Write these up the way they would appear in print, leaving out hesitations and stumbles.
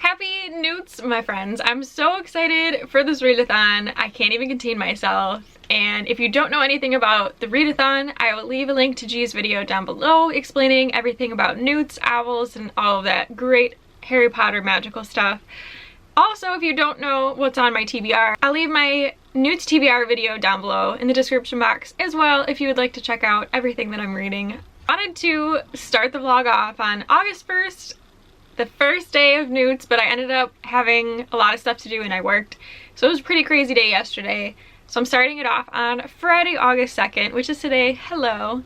Happy Newts, my friends. I'm so excited for this readathon. I can't even contain myself. And if you don't know anything about the readathon, I will leave a link to G's video down below explaining everything about newts, owls, and all of that great Harry Potter magical stuff. Also, if you don't know what's on my TBR, I'll leave my Newts TBR video down below in the description box as well if you would like to check out everything that I'm reading. I wanted to start the vlog off on August 1st, the first day of Newts, but I ended up having a lot of stuff to do and I worked. So it was a pretty crazy day yesterday. So I'm starting it off on Friday, August 2nd, which is today. Hello.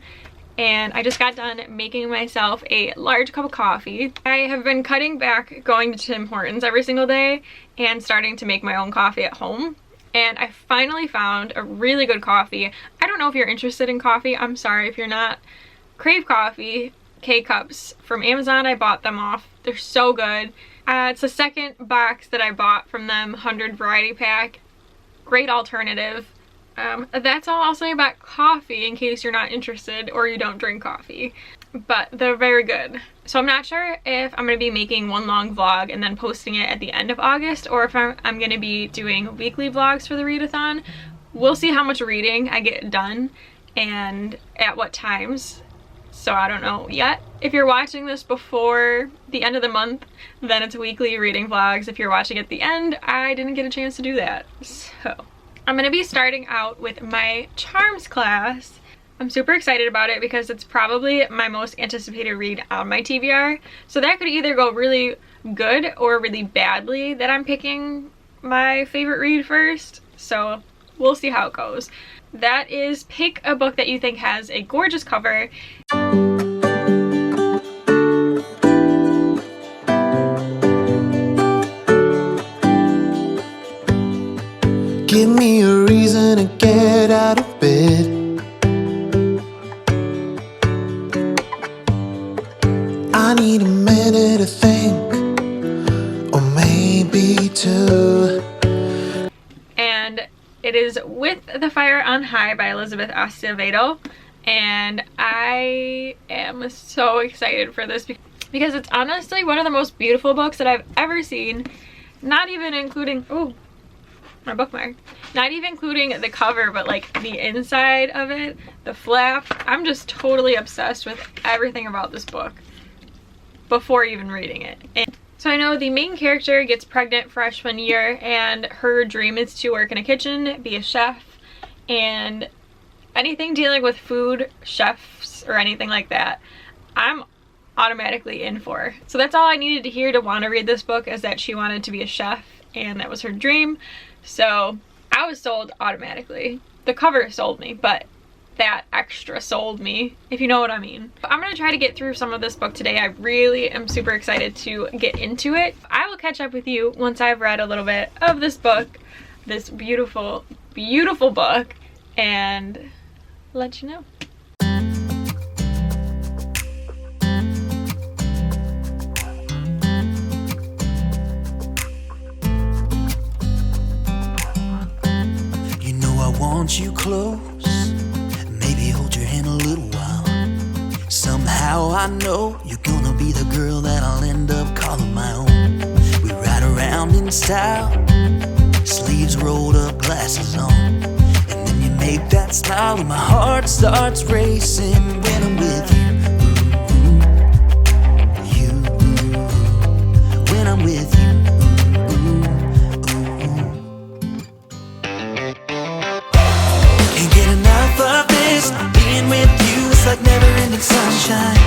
And I just got done making myself a large cup of coffee. I have been cutting back going to Tim Hortons every single day and starting to make my own coffee at home. And I finally found a really good coffee. I don't know if you're interested in coffee. I'm sorry if you're not. Crave Coffee K-Cups from Amazon. I bought them off. They're so good. It's the second box that I bought from them, 100 variety pack. Great alternative. That's all I'll say about coffee in case you're not interested or you don't drink coffee. But they're very good. So I'm not sure if I'm going to be making one long vlog and then posting it at the end of August, or if I'm going to be doing weekly vlogs for the readathon. We'll see how much reading I get done and at what times. So I don't know yet. If you're watching this before the end of the month, then it's weekly reading vlogs. If you're watching at the end, I didn't get a chance to do that. So I'm going to be starting out with my charms class. I'm super excited about it because it's probably my most anticipated read on my TBR. So that could either go really good or really badly that I'm picking my favorite read first. So we'll see how it goes. That is pick a book that you think has a gorgeous cover. Give me a reason to get out of bed. I need a minute to think, or maybe two. And it is With the Fire on High by Elizabeth Acevedo. And I am so excited for this because it's honestly one of the most beautiful books that I've ever seen. Not even including, oh, my bookmark. Not even including the cover, but like the inside of it, the flap. I'm just totally obsessed with everything about this book before even reading it. And so I know the main character gets pregnant freshman year and her dream is to work in a kitchen, be a chef, and anything dealing with food, chefs, or anything like that, I'm automatically in for. So that's all I needed to hear to want to read this book, is that she wanted to be a chef and that was her dream. So I was sold automatically. The cover sold me, but that extra sold me, if you know what I mean. I'm gonna try to get through some of this book today. I really am super excited to get into it. I will catch up with you once I've read a little bit of this book, this beautiful, beautiful book, and let you know. You know I want you close, maybe hold your hand a little while. Somehow I know you're gonna be the girl that I'll end up calling my own. We ride around in style, sleeves rolled up, glasses on. Make that smile and my heart starts racing when I'm with you. You, when I'm with you. Can't get enough of this. Being with you is like never-ending sunshine.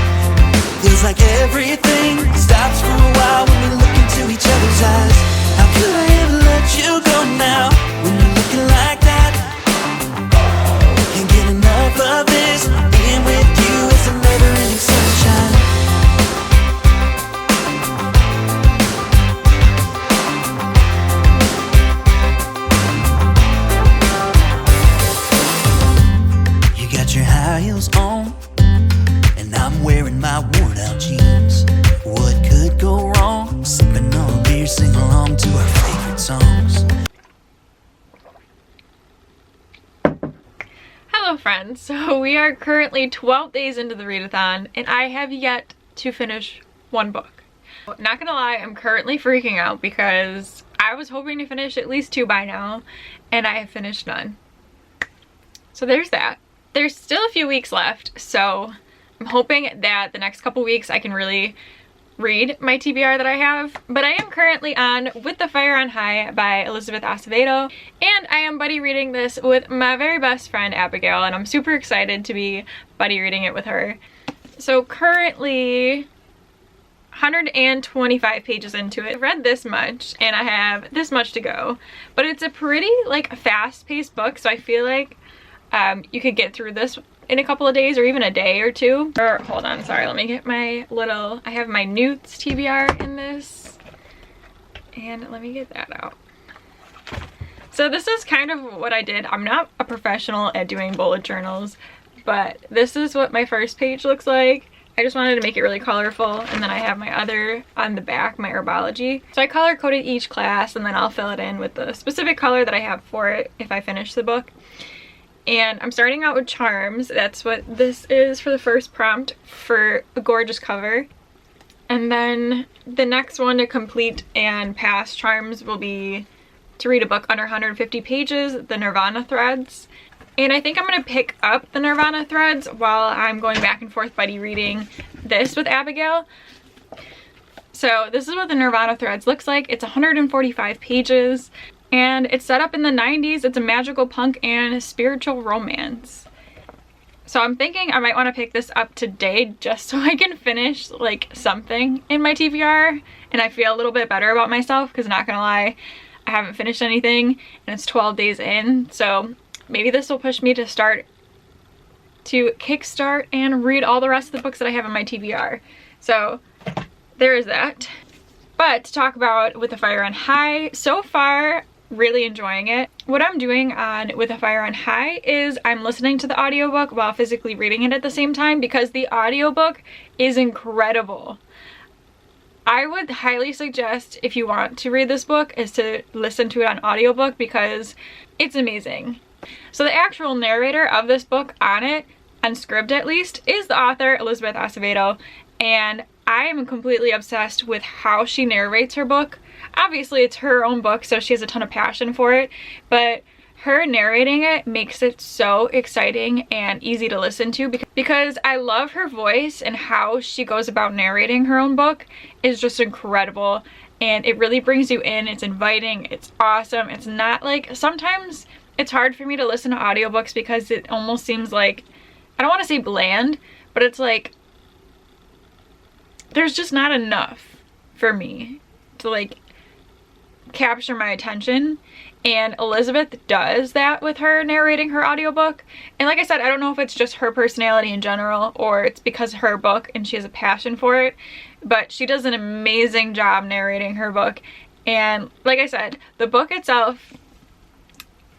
Feels like everything stops for a while when we look into each other's eyes. How could I ever let you go now when you're looking like that? Of this, being with you is a never-ending sunshine. You got your high heels on, and I'm wearing my worn-out jeans. What could go wrong? Sipping on a beer, sing along to our favorite songs. Hello friends, so we are currently 12 days into the readathon and I have yet to finish one book. Not gonna lie, I'm currently freaking out because I was hoping to finish at least 2 by now, and I have finished none. So there's that. There's still a few weeks left, so I'm hoping that the next couple weeks I can really read my TBR that I have. But I am currently on With the Fire on High by Elizabeth Acevedo, and I am buddy reading this with my very best friend Abigail, and I'm super excited to be buddy reading it with her. So currently 125 pages into it. I read this much and I have this much to go, but it's a pretty like fast-paced book, so I feel like you could get through this in a couple of days or even a day or two. Or hold on, sorry, let me get my little, I have my Newts TBR in this, and let me get that out. So this is kind of what I did. I'm not a professional at doing bullet journals, but this is what my first page looks like. I just wanted to make it really colorful, and then I have my other on the back, my herbology. So I color coded each class, and then I'll fill it in with the specific color that I have for it if I finish the book. And I'm starting out with charms. That's what this is for the first prompt for a gorgeous cover. And then the next one to complete and pass charms will be to read a book under 150 pages, the Nirvana threads. And I think I'm going to pick up the Nirvana threads while I'm going back and forth buddy reading this with Abigail. So this is what the Nirvana threads looks like. It's 145 pages. And it's set up in the 90s. It's a magical punk and spiritual romance. So I'm thinking I might want to pick this up today just so I can finish like something in my TBR and I feel a little bit better about myself, because not gonna lie, I haven't finished anything and it's 12 days in. So maybe this will push me to kickstart and read all the rest of the books that I have in my TBR. So there is that. But to talk about With the Fire on High, so far, really enjoying it. What I'm doing on With a Fire on High is I'm listening to the audiobook while physically reading it at the same time, because the audiobook is incredible. I would highly suggest, if you want to read this book, is to listen to it on audiobook, because it's amazing. So the actual narrator of this book on it, on Scribd at least, is the author Elizabeth Acevedo, and I am completely obsessed with how she narrates her book. Obviously it's her own book, so she has a ton of passion for it, but her narrating it makes it so exciting and easy to listen to, because I love her voice, and how she goes about narrating her own book is just incredible, and it really brings you in. It's inviting, it's awesome. It's not like, sometimes it's hard for me to listen to audiobooks because it almost seems like, I don't want to say bland, but it's like there's just not enough for me to like capture my attention, and Elizabeth does that with her narrating her audiobook. And like I said, I don't know if it's just her personality in general or it's because of her book and she has a passion for it, but she does an amazing job narrating her book. And like I said, the book itself,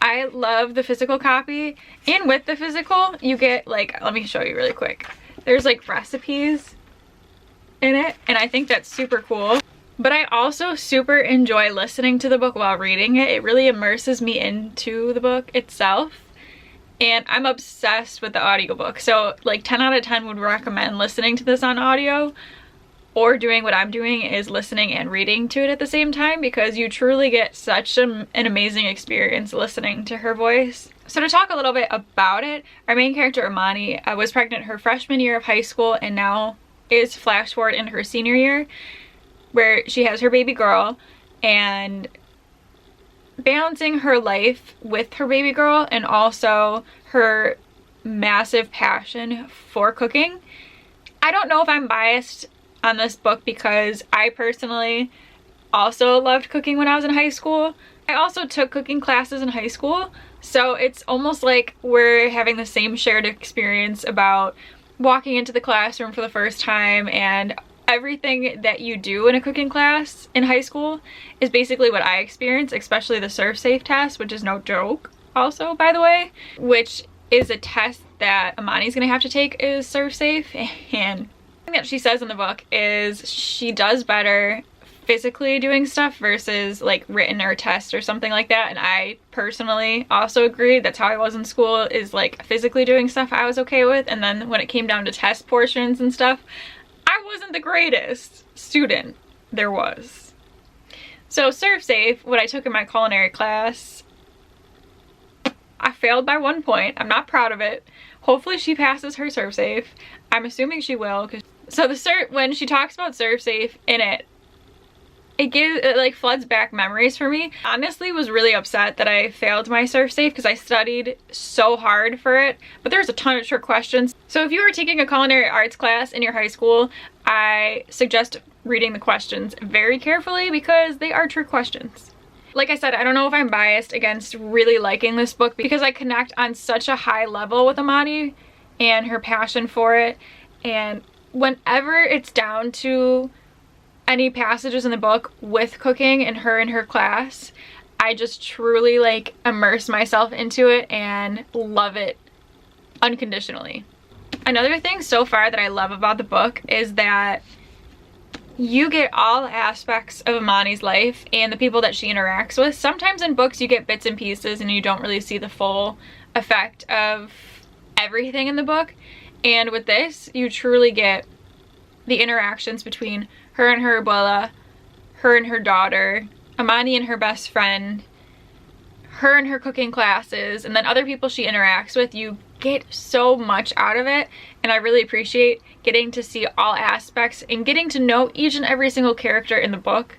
I love the physical copy, and with the physical you get like, let me show you really quick, there's like recipes in it, and I think that's super cool. But I also super enjoy listening to the book while reading it. It really immerses me into the book itself, and I'm obsessed with the audiobook. So like 10 out of 10 would recommend listening to this on audio, or doing what I'm doing is listening and reading to it at the same time, because you truly get such an amazing experience listening to her voice. So to talk a little bit about it, our main character Imani was pregnant her freshman year of high school, and now is flash forward into her senior year, where she has her baby girl, and balancing her life with her baby girl and also her massive passion for cooking. I don't know if I'm biased on this book because I personally also loved cooking when I was in high school. I also took cooking classes in high school, so it's almost like we're having the same shared experience about walking into the classroom for the first time, and everything that you do in a cooking class in high school is basically what I experienced, especially the Serve Safe test, which is no joke also, by the way, which is a test that Imani's gonna have to take, is Serve Safe. And the thing that she says in the book is she does better physically doing stuff versus like written or test or something like that, and I personally also agree. That's how I was in school, is like physically doing stuff I was okay with, and then when it came down to test portions and stuff, I wasn't the greatest student. there was. So Serve Safe, what I took in my culinary class, I failed by 1 point. I'm not proud of it. Hopefully she passes her Serve Safe. I'm assuming she will. So when she talks about Serve Safe in it like floods back memories for me. Honestly, was really upset that I failed my Serve Safe because I studied so hard for it, but there's a ton of trick questions. So if you are taking a culinary arts class in your high school, I suggest reading the questions very carefully because they are trick questions. Like I said, I don't know if I'm biased against really liking this book because I connect on such a high level with Amani and her passion for it, and whenever it's down to any passages in the book with cooking and her in her class, I just truly like immerse myself into it and love it unconditionally. Another thing so far that I love about the book is that you get all aspects of Amani's life and the people that she interacts with. Sometimes in books you get bits and pieces and you don't really see the full effect of everything in the book, and with this you truly get the interactions between her and her abuela, her and her daughter, Amani and her best friend, her and her cooking classes, and then other people she interacts with. You get so much out of it, and I really appreciate getting to see all aspects and getting to know each and every single character in the book.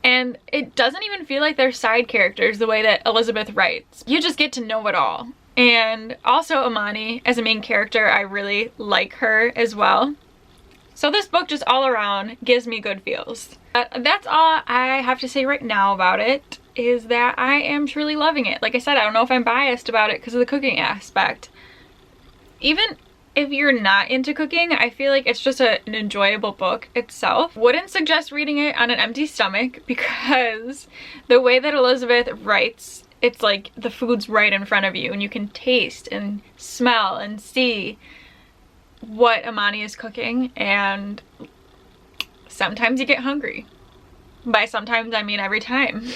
And it doesn't even feel like they're side characters the way that Elizabeth writes. You just get to know it all. And also Amani as a main character, I really like her as well. So this book just all around gives me good feels. But that's all I have to say right now about it, is that I am truly loving it. Like I said, I don't know if I'm biased about it because of the cooking aspect. Even if you're not into cooking, I feel like it's just an enjoyable book itself. Wouldn't suggest reading it on an empty stomach because the way that Elizabeth writes, it's like the food's right in front of you and you can taste and smell and see what Amani is cooking, and sometimes you get hungry. By sometimes I mean every time.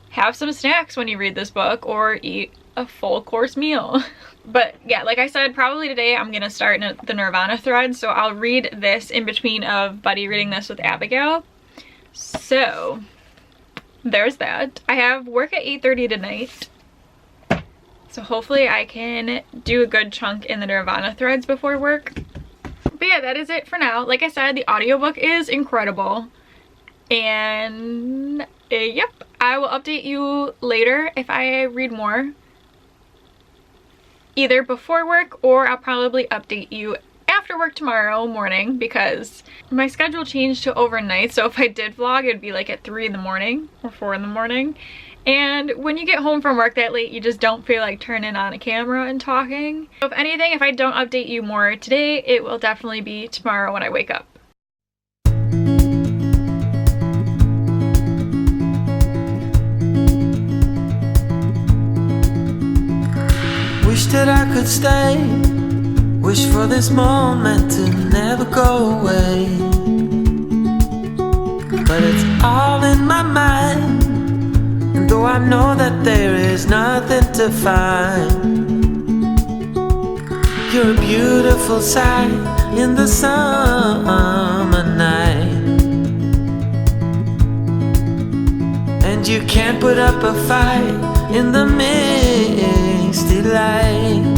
Have some snacks when you read this book or eat a full course meal. But yeah, like I said, probably today I'm gonna start the Nirvana thread, so I'll read this in between of Buddy reading this with Abigail. So there's that. I have work at 8:30 tonight, so hopefully I can do a good chunk in the Nirvana threads before work. But yeah, that is it for now. Like I said, the audiobook is incredible. And yep, I will update you later if I read more. Either before work, or I'll probably update you after work tomorrow morning because my schedule changed to overnight. So if I did vlog, it'd be like at 3 in the morning or 4 in the morning. And when you get home from work that late, you just don't feel like turning on a camera and talking. So if anything, if I don't update you more today, it will definitely be tomorrow when I wake up. Wish that I could stay. Wish for this moment to never go away. But it's all in my mind, and though I know that there is nothing to find, you're a beautiful sight in the summer night, and you can't put up a fight in the misty light.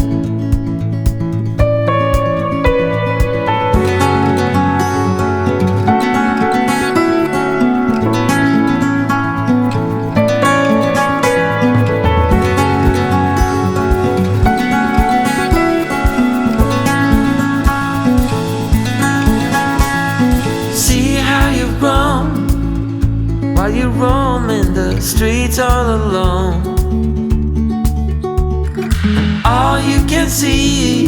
While you roam in the streets all alone, and all you can see,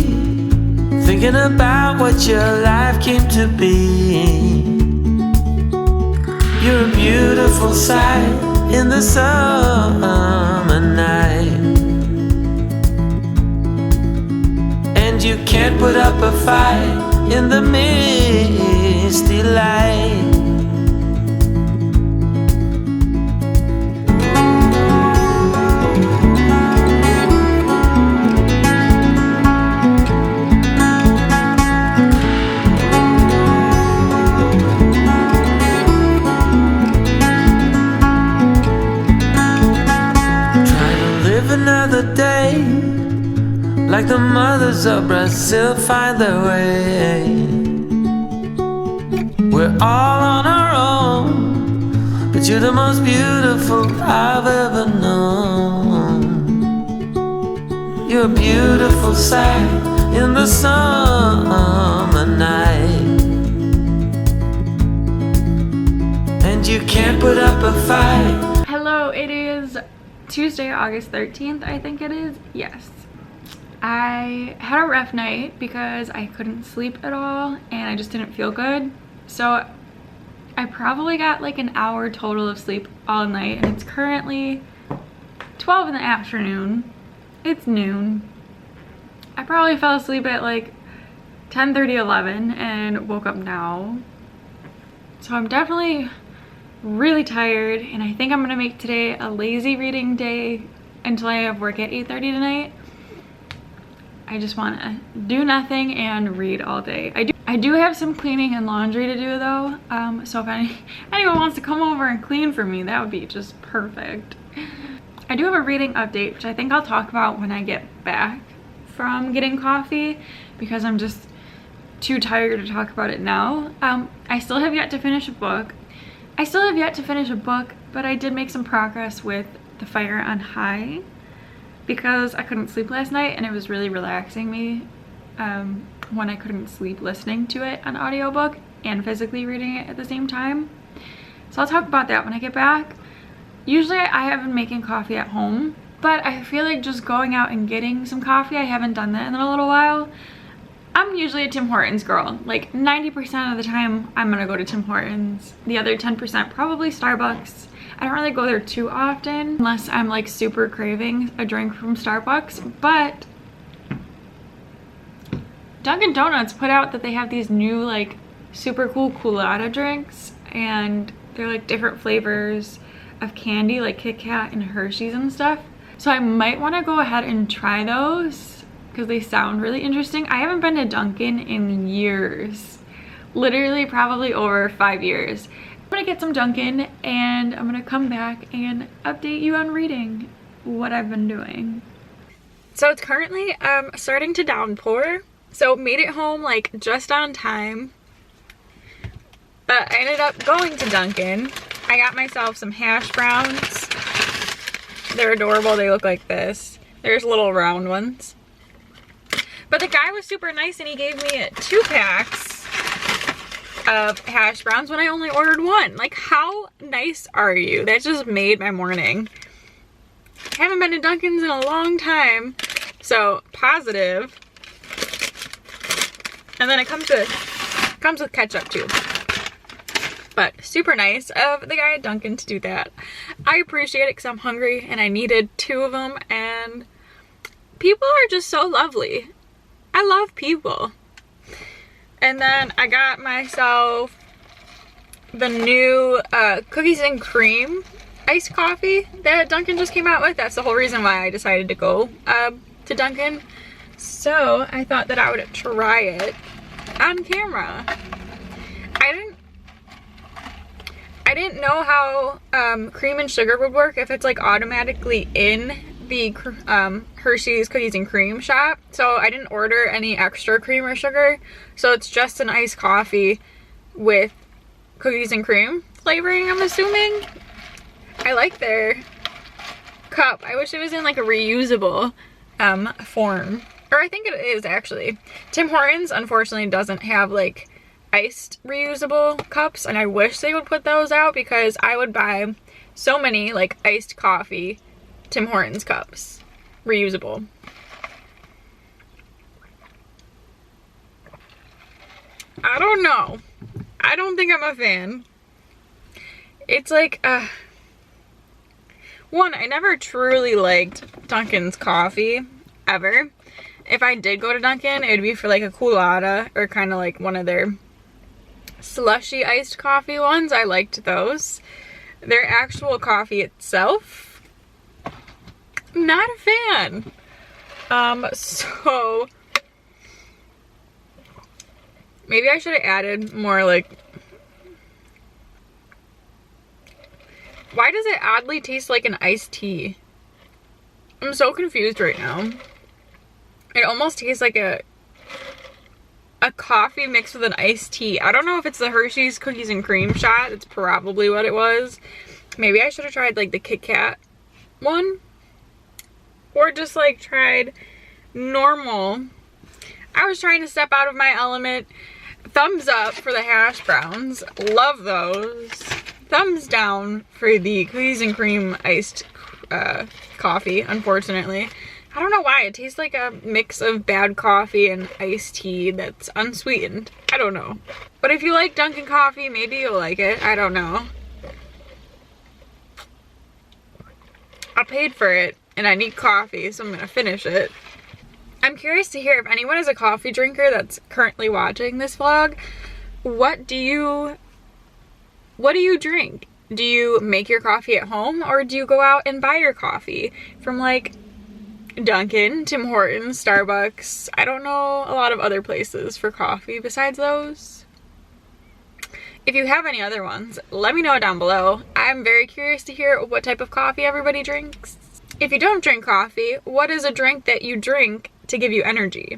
thinking about what your life came to be. You're a beautiful sight in the summer night, and you can't put up a fight in the misty light. like the mothers of Brazil find their way. We're all on our own, but you're the most beautiful I've ever known. You're a beautiful sight in the summer night, and you can't put up a fight. Hello, it is Tuesday, August 13th, I think it is. Yes. I had a rough night because I couldn't sleep at all and I just didn't feel good. So I probably got like an hour total of sleep all night, and it's currently 12 in the afternoon. It's noon. I probably fell asleep at like 10:30, 11 and woke up now. So I'm definitely really tired, and I think I'm gonna make today a lazy reading day until I have work at 8:30 tonight. I just want to do nothing and read all day. I do have some cleaning and laundry to do though, so if anyone wants to come over and clean for me, that would be just perfect. I do have a reading update, which I think I'll talk about when I get back from getting coffee, because I'm just too tired to talk about it now. I still have yet to finish a book. But I did make some progress with The Fire on High, because I couldn't sleep last night and it was really relaxing me when I couldn't sleep listening to it on audiobook and physically reading it at the same time. So I'll talk about that when I get back. Usually I have been making coffee at home, but I feel like just going out and getting some coffee, I haven't done that in a little while. I'm usually a Tim Hortons girl. Like 90% of the time I'm gonna go to Tim Hortons. The other 10% probably Starbucks. I don't really go there too often unless I'm like super craving a drink from Starbucks, but Dunkin' Donuts put out that they have these new like super cool Coolada drinks, and they're like different flavors of candy like Kit Kat and Hershey's and stuff. So I might want to go ahead and try those because they sound really interesting. I haven't been to Dunkin' in years, literally probably over 5 years. I'm gonna get some Dunkin' and I'm gonna come back and update you on reading what I've been doing. So it's currently starting to downpour, so made it home like just on time, but I ended up going to Dunkin'. I got myself some hash browns. They're adorable. They look like this. There's little round ones, but the guy was super nice and he gave me 2 packs of hash browns when I only ordered 1. Like, how nice are you? That just made my morning. Haven't been to Dunkin's in a long time, so positive. And then it comes with ketchup too. But super nice of the guy at Dunkin' to do that. I appreciate it because I'm hungry and I needed 2 of them, and people are just so lovely. I love people. And then I got myself the new cookies and cream iced coffee that Dunkin' just came out with. That's the whole reason why I decided to go to Dunkin'. So I thought that I would try it on camera. I didn't know how cream and sugar would work, if it's like automatically in the Hershey's cookies and cream shop. So I didn't order any extra cream or sugar, so it's just an iced coffee with cookies and cream flavoring, I'm assuming. I like their cup. I wish it was in like a reusable form, or I think it is actually. Tim Hortons unfortunately doesn't have like iced reusable cups, and I wish they would put those out because I would buy so many like iced coffee Tim Hortons cups, reusable. I don't know. I don't think I'm a fan. It's like, one, I never truly liked Dunkin's coffee, ever. If I did go to Dunkin', it would be for like a Coolada or kind of like one of their slushy iced coffee ones. I liked those. Their actual coffee itself, not a fan. So maybe I should have added more like, why does it oddly taste like an iced tea? I'm so confused right now. It almost tastes like a coffee mixed with an iced tea. I don't know if it's the Hershey's cookies and cream shot. It's probably what it was. Maybe I should have tried like the Kit Kat one. Or just like tried normal. I was trying to step out of my element. Thumbs up for the hash browns. Love those. Thumbs down for the cookies and cream iced coffee, unfortunately. I don't know why. It tastes like a mix of bad coffee and iced tea that's unsweetened. I don't know. But if you like Dunkin' coffee, maybe you'll like it. I don't know. I paid for it and I need coffee, so I'm gonna finish it. I'm curious to hear if anyone is a coffee drinker that's currently watching this vlog. What do you drink? Do you make your coffee at home, or do you go out and buy your coffee from like Dunkin', Tim Hortons, Starbucks? I don't know a lot of other places for coffee besides those. If you have any other ones, let me know down below. I'm very curious to hear what type of coffee everybody drinks. If you don't drink coffee, what is a drink that you drink to give you energy?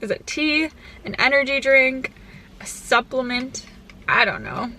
Is it tea, an energy drink, a supplement? I don't know.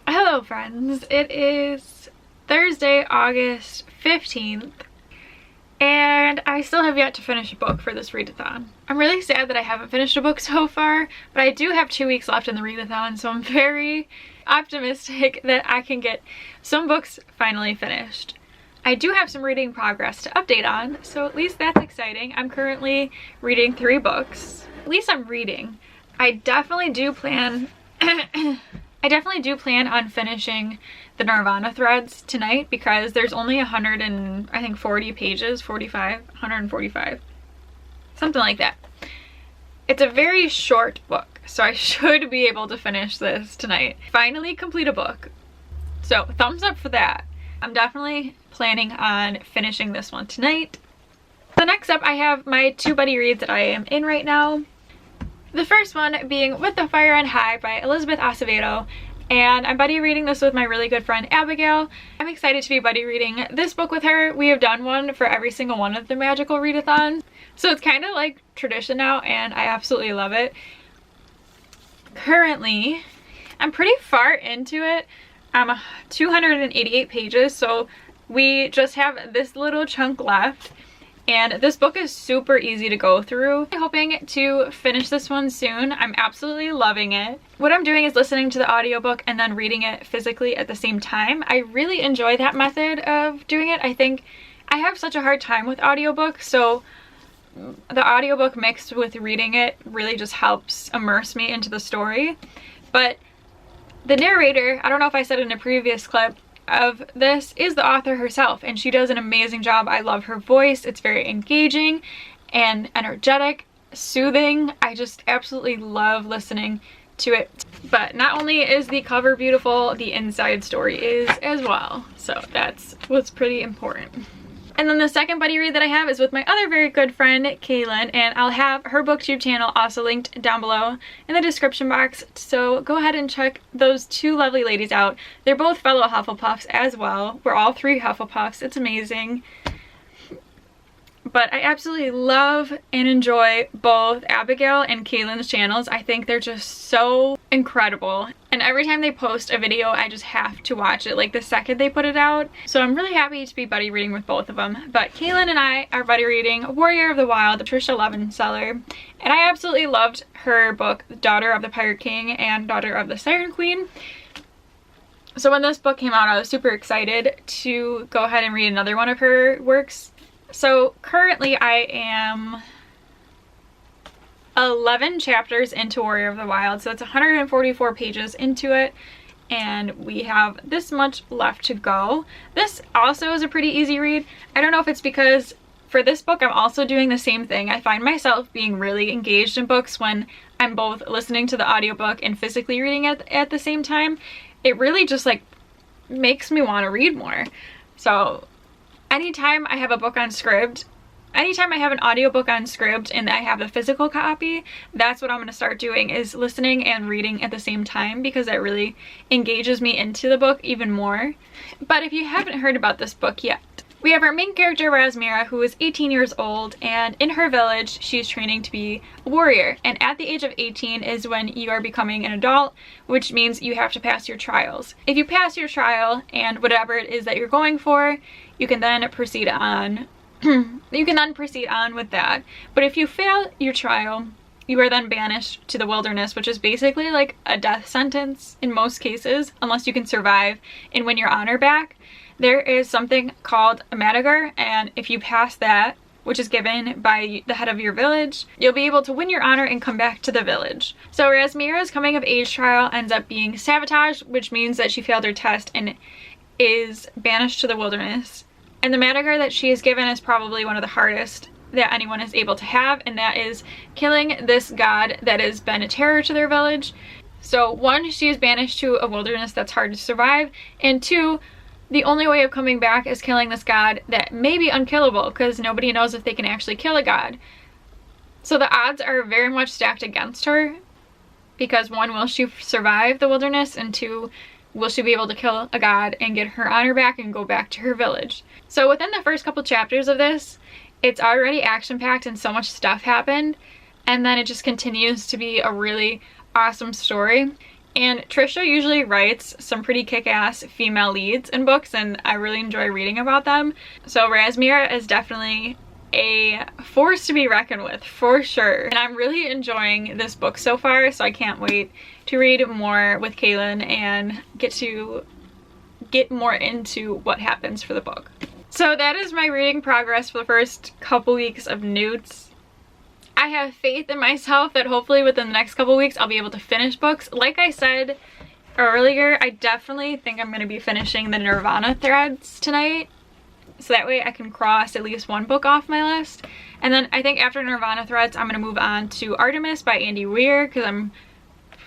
Hello friends, it is Thursday, August 15th, and I still have yet to finish a book for this readathon. I'm really sad that I haven't finished a book so far, but I do have 2 weeks left in the readathon, so I'm very optimistic that I can get some books finally finished. I do have some reading progress to update on, so at least that's exciting. I'm currently reading 3 books. At least I'm reading. I definitely do plan on finishing the Nirvana threads tonight because there's only 140 pages, 145, something like that. It's a very short book, so I should be able to finish this tonight. Finally complete a book. So thumbs up for that. I'm definitely planning on finishing this one tonight. So next up I have my 2 buddy reads that I am in right now. The first one being With the Fire on High by Elizabeth Acevedo, and I'm buddy reading this with my really good friend Abigail. I'm excited to be buddy reading this book with her. We have done one for every single one of the magical readathons, so it's kind of like tradition now and I absolutely love it. Currently, I'm pretty far into it. I'm 288 pages, so we just have this little chunk left. And this book is super easy to go through. I'm hoping to finish this one soon. I'm absolutely loving it. What I'm doing is listening to the audiobook and then reading it physically at the same time. I really enjoy that method of doing it. I think I have such a hard time with audiobooks, so the audiobook mixed with reading it really just helps immerse me into the story. But the narrator, I don't know if I said in a previous clip, of this is the author herself, and she does an amazing job. I love her voice. It's very engaging and energetic, soothing. I just absolutely love listening to it. But not only is the cover beautiful, the inside story is as well. So that's what's pretty important. And then the second buddy read that I have is with my other very good friend, Kaylin, and I'll have her booktube channel also linked down below in the description box, so go ahead and check those 2 lovely ladies out. They're both fellow Hufflepuffs as well. We're all 3 Hufflepuffs. It's amazing. But I absolutely love and enjoy both Abigail and Kaylin's channels. I think they're just so incredible. And every time they post a video, I just have to watch it, like the second they put it out. So I'm really happy to be buddy reading with both of them. But Kaylin and I are buddy reading Warrior of the Wild, the Trisha Levenseller. And I absolutely loved her book, Daughter of the Pirate King and Daughter of the Siren Queen. So when this book came out, I was super excited to go ahead and read another one of her works. So currently I am 11 chapters into Warrior of the Wild, so it's 144 pages into it, and we have this much left to go. This also is a pretty easy read. I don't know if it's because for this book I'm also doing the same thing. I find myself being really engaged in books when I'm both listening to the audiobook and physically reading it at the same time. It really just like makes me want to read more. So anytime I have a book on Scribd, anytime I have an audiobook on Scribd and I have the physical copy, that's what I'm going to start doing, is listening and reading at the same time, because that really engages me into the book even more. But if you haven't heard about this book yet, we have our main character, Rasmira, who is 18 years old, and in her village she's training to be a warrior. And at the age of 18 is when you are becoming an adult, which means you have to pass your trials. If you pass your trial and whatever it is that you're going for, you can then proceed on with that. But if you fail your trial, you are then banished to the wilderness, which is basically like a death sentence in most cases, unless you can survive and win your honor back. There is something called a Madagar, and if you pass that, which is given by the head of your village, you'll be able to win your honor and come back to the village. So Rasmira's coming of age trial ends up being sabotaged, which means that she failed her test and is banished to the wilderness. And the Madagar that she is given is probably one of the hardest that anyone is able to have, and that is killing this god that has been a terror to their village. So 1, she is banished to a wilderness that's hard to survive, and 2, the only way of coming back is killing this god that may be unkillable, because nobody knows if they can actually kill a god. So the odds are very much stacked against her, because 1, will she survive the wilderness, and 2, will she be able to kill a god and get her honor back and go back to her village. So within the first couple chapters of this, it's already action-packed and so much stuff happened, and then it just continues to be a really awesome story. And Trisha usually writes some pretty kick-ass female leads in books, and I really enjoy reading about them. So Rasmira is definitely a force to be reckoned with, for sure. And I'm really enjoying this book so far, so I can't wait to read more with Kaylin and get more into what happens for the book. So that is my reading progress for the first couple weeks of Newts. I have faith in myself that hopefully within the next couple weeks I'll be able to finish books. Like I said earlier, I definitely think I'm going to be finishing the Nirvana threads tonight. So that way I can cross at least one book off my list. And then I think after Nirvana threads, I'm going to move on to Artemis by Andy Weir because I'm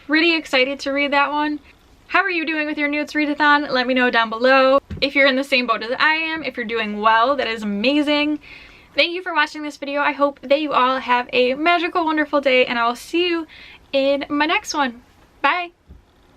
pretty excited to read that one. How are you doing with your Newts Readathon? Let me know down below. If you're in the same boat as I am, if you're doing well, that is amazing. Thank you for watching this video. I hope that you all have a magical, wonderful day, and I will see you in my next one. Bye!